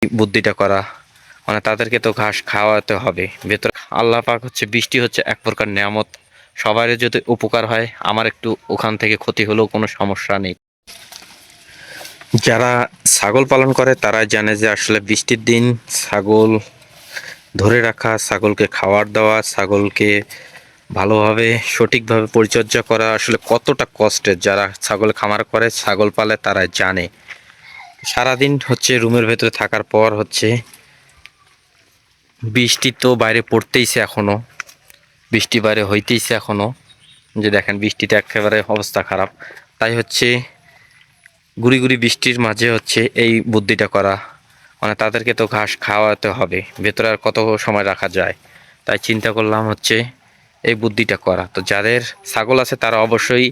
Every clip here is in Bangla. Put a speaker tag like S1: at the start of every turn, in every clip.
S1: বুদ্ধিটা করা, মানে তাদেরকে তো ঘাস খাওয়াতে হবে ভেতরে। আল্লাহ পাক হচ্ছে, বৃষ্টি হচ্ছে এক প্রকার নেয়ামত, সবারই যদি উপকার হয়, আমার একটু ওখান থেকে ক্ষতি হলেও কোনো সমস্যা নেই। যারা ছাগল পালন করে তারা জানে যে আসলে বৃষ্টির দিন ছাগল ধরে রাখা, ছাগলকে খাবার দেওয়া, ছাগলকে ভালোভাবে সঠিকভাবে পরিচর্যা করা আসলে কতটা কষ্টের। যারা ছাগল খামার করে, ছাগল পালে, তারা জানে। সারাদিন হচ্ছে রুমের ভেতরে থাকার পর হচ্ছে বৃষ্টি তো বাইরে পড়তেইছে, এখনো বৃষ্টি বাইরে হইতেইছে এখনো, যে দেখেন বৃষ্টিতে একেবারে অবস্থা খারাপ। তাই হচ্ছে গুড়ি গুড়ি বৃষ্টির মাঝে হচ্ছে এই বুদ্ধিটা করা, মানে তাদেরকে তো ঘাস খাওয়াতে হবে, ভেতরে আর কত সময় রাখা যায়। তাই চিন্তা করলাম হচ্ছে এই বুদ্ধিটা করা। তো যাদের ছাগল আছে তারা অবশ্যই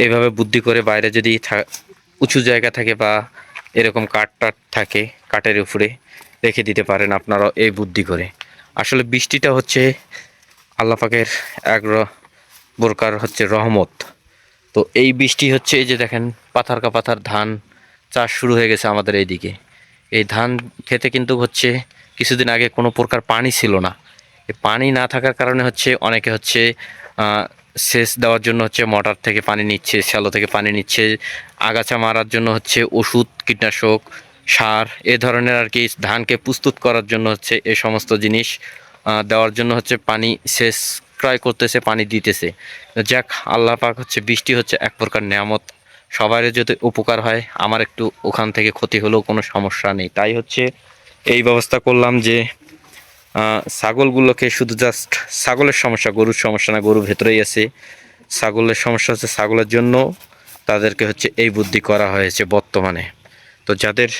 S1: এইভাবে বুদ্ধি করে, বাইরে যদি উঁচু জায়গা থাকে বা এরকম কাঠ টাট থাকে, কাঠের উপরে রেখে দিতে পারেন আপনারা এই বুদ্ধি করে। আসলে বৃষ্টিটা হচ্ছে আল্লাহ পাকের এক প্রকার হচ্ছে রহমত। তো এই বৃষ্টি হচ্ছে, এই যে দেখেন পাথার কা পাথার ধান চাষ শুরু হয়ে গেছে আমাদের এইদিকে। এই ধান খেতে কিন্তু হচ্ছে কিছুদিন আগে কোনো প্রকার পানি ছিল না। এই পানি না থাকার কারণে হচ্ছে অনেকে হচ্ছে সেচ দেওয়ার জন্য হচ্ছে মোটর থেকে পানি নিচ্ছে, শ্যালো থেকে পানি নিচ্ছে, আগাছা মারার জন্য হচ্ছে ওষুধ, কীটনাশক, সার এ ধরনের আর কি, ধানকে প্রস্তুত করার জন্য হচ্ছে এই সমস্ত জিনিস দেওয়ার জন্য হচ্ছে পানি সেচ ক্রয় করতেছে, পানি দিতেছে। যাক, আল্লাহ পাক হচ্ছে, বৃষ্টি হচ্ছে এক প্রকার নেয়ামত, সবারই যদি উপকার হয়, আমার একটু ওখান থেকে ক্ষতি হলেও কোনো সমস্যা নেই। তাই হচ্ছে এই ব্যবস্থা করলাম যে ছাগলগুলোকে শুধু জাস্ট, ছাগলের সমস্যা, গরুর সমস্যা না, গরু ভেতরেই আছে। ছাগলের সমস্যা হচ্ছে, ছাগলের জন্য তাদেরকে হচ্ছে এই বুদ্ধি করা হয়েছে বর্তমানে। তো যাদের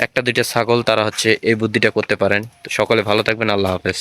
S1: একটা দুইটা ছাগল, তারা হচ্ছে এই বুদ্ধিটা করতে পারেন। তো সকলে ভালো থাকবেন, আল্লাহ হাফেজ।